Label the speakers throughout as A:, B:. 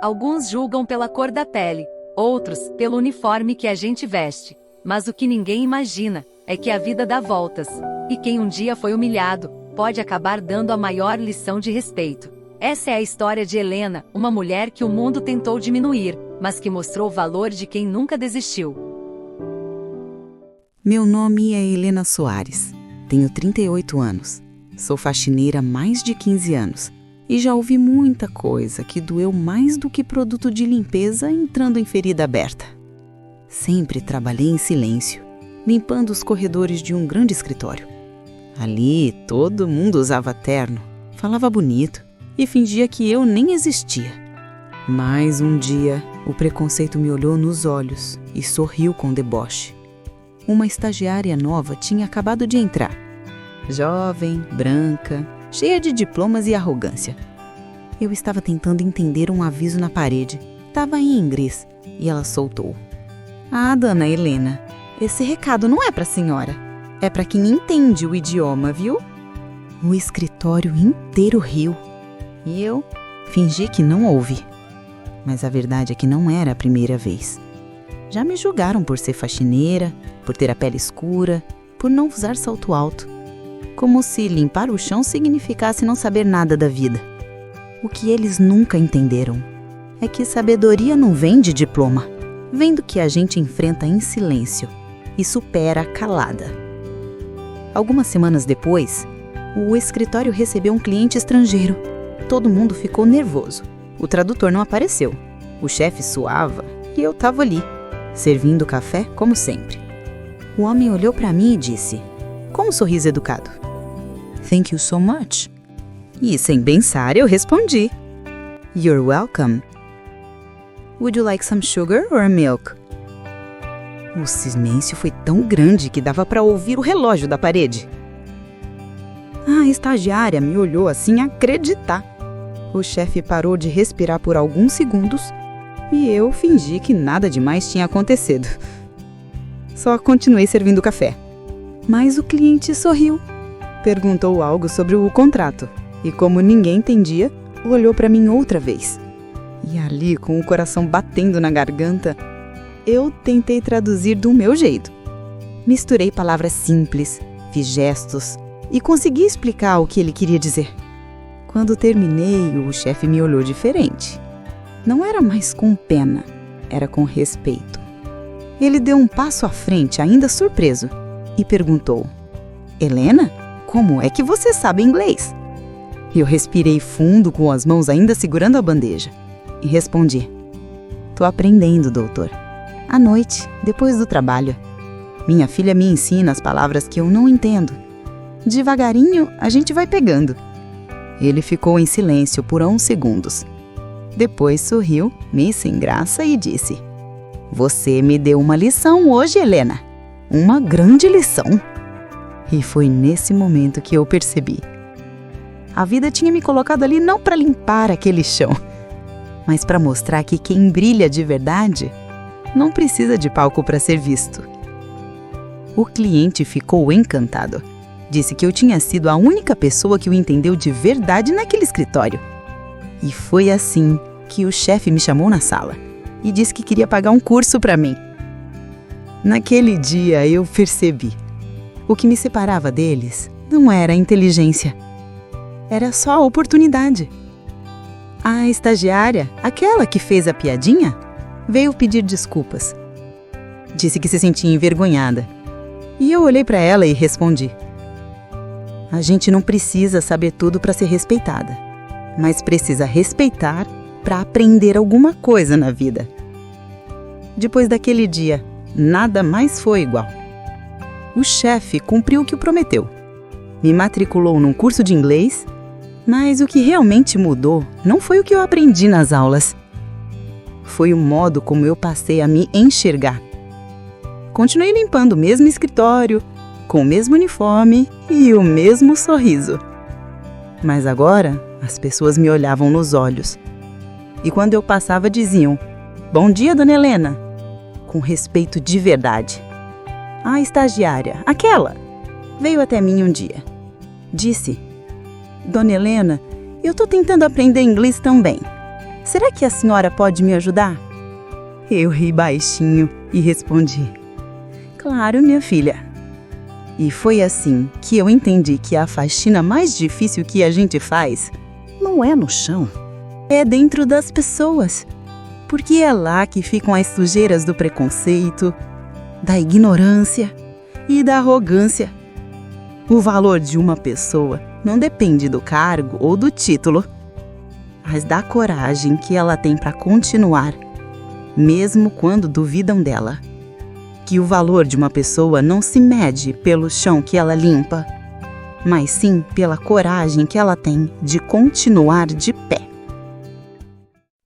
A: Alguns julgam pela cor da pele, outros pelo uniforme que a gente veste. Mas o que ninguém imagina é que a vida dá voltas, e quem um dia foi humilhado pode acabar dando a maior lição de respeito. Essa é a história de Helena, uma mulher que o mundo tentou diminuir, mas que mostrou o valor de quem nunca desistiu.
B: Meu nome é Helena Soares, tenho 38 anos, sou faxineira há mais de 15 anos e já ouvi muita coisa que doeu mais do que produto de limpeza entrando em ferida aberta. Sempre trabalhei em silêncio, limpando os corredores de um grande escritório. Ali, todo mundo usava terno, falava bonito e fingia que eu nem existia. Mas um dia, o preconceito me olhou nos olhos e sorriu com deboche. Uma estagiária nova tinha acabado de entrar. Jovem, branca, cheia de diplomas e arrogância. Eu estava tentando entender um aviso na parede. Estava em inglês e ela soltou: "Ah, dona Helena, esse recado não é para a senhora. É para quem entende o idioma, viu?" O escritório inteiro riu. E eu fingi que não ouvi. Mas a verdade é que não era a primeira vez. Já me julgaram por ser faxineira, por ter a pele escura, por não usar salto alto. Como se limpar o chão significasse não saber nada da vida. O que eles nunca entenderam é que sabedoria não vem de diploma. Vem do que a gente enfrenta em silêncio e supera calada. Algumas semanas depois, o escritório recebeu um cliente estrangeiro. Todo mundo ficou nervoso. O tradutor não apareceu. O chefe suava e eu estava ali, servindo café como sempre. O homem olhou para mim e disse, com um sorriso educado: "Thank you so much." E sem pensar eu respondi: "You're welcome. Would you like some sugar or milk?" O silêncio foi tão grande que dava para ouvir o relógio da parede. A estagiária me olhou assim acreditar. O chefe parou de respirar por alguns segundos e eu fingi que nada demais tinha acontecido. Só continuei servindo café. Mas o cliente sorriu, perguntou algo sobre o contrato e, como ninguém entendia, olhou para mim outra vez. E ali, com o coração batendo na garganta, eu tentei traduzir do meu jeito. Misturei palavras simples, fiz gestos e consegui explicar o que ele queria dizer. Quando terminei, o chefe me olhou diferente. Não era mais com pena, era com respeito. Ele deu um passo à frente, ainda surpreso, e perguntou: "Helena, como é que você sabe inglês?" Eu respirei fundo com as mãos ainda segurando a bandeja e respondi: "Tô aprendendo, doutor. À noite, depois do trabalho. Minha filha me ensina as palavras que eu não entendo. Devagarinho, a gente vai pegando." Ele ficou em silêncio por uns segundos. Depois sorriu, meio sem graça, e disse: "Você me deu uma lição hoje, Helena. Uma grande lição." E foi nesse momento que eu percebi. A vida tinha me colocado ali não para limpar aquele chão, mas para mostrar que quem brilha de verdade não precisa de palco para ser visto. O cliente ficou encantado. Disse que eu tinha sido a única pessoa que o entendeu de verdade naquele escritório. E foi assim que o chefe me chamou na sala e disse que queria pagar um curso para mim. Naquele dia eu percebi. O que me separava deles não era a inteligência. Era só a oportunidade. A estagiária, aquela que fez a piadinha, veio pedir desculpas. Disse que se sentia envergonhada. E eu olhei para ela e respondi: "A gente não precisa saber tudo para ser respeitada, mas precisa respeitar para aprender alguma coisa na vida." Depois daquele dia, nada mais foi igual. O chefe cumpriu o que prometeu. Me matriculou num curso de inglês, mas o que realmente mudou não foi o que eu aprendi nas aulas. Foi o modo como eu passei a me enxergar. Continuei limpando o mesmo escritório, com o mesmo uniforme e o mesmo sorriso. Mas agora, as pessoas me olhavam nos olhos. E quando eu passava, diziam: "Bom dia, dona Helena", com respeito de verdade. A estagiária, aquela, veio até mim um dia. Disse: "Dona Helena, eu tô tentando aprender inglês também. Será que a senhora pode me ajudar? Eu ri baixinho e respondi: Claro, minha filha. E foi assim que eu entendi que a faxina mais difícil que a gente faz não é no chão, é dentro das pessoas. Porque é lá que ficam as sujeiras do preconceito, da ignorância e da arrogância. O valor de uma pessoa não depende do cargo ou do título, mas da coragem que ela tem para continuar, mesmo quando duvidam dela. Que o valor de uma pessoa não se mede pelo chão que ela limpa, mas sim pela coragem que ela tem de continuar de pé.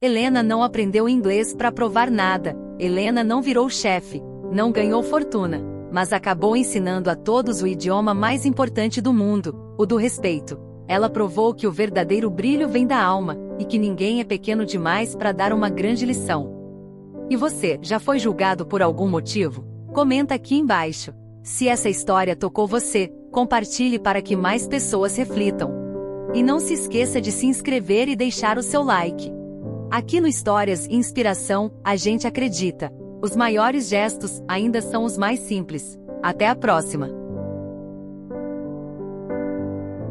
A: Helena não aprendeu inglês para provar nada. Helena não virou chefe, não ganhou fortuna, mas acabou ensinando a todos o idioma mais importante do mundo, o do respeito. Ela provou que o verdadeiro brilho vem da alma e que ninguém é pequeno demais para dar uma grande lição. E você, já foi julgado por algum motivo? Comenta aqui embaixo. Se essa história tocou você, compartilhe para que mais pessoas reflitam. E não se esqueça de se inscrever e deixar o seu like. Aqui no Histórias e Inspiração, a gente acredita. Os maiores gestos ainda são os mais simples. Até a próxima!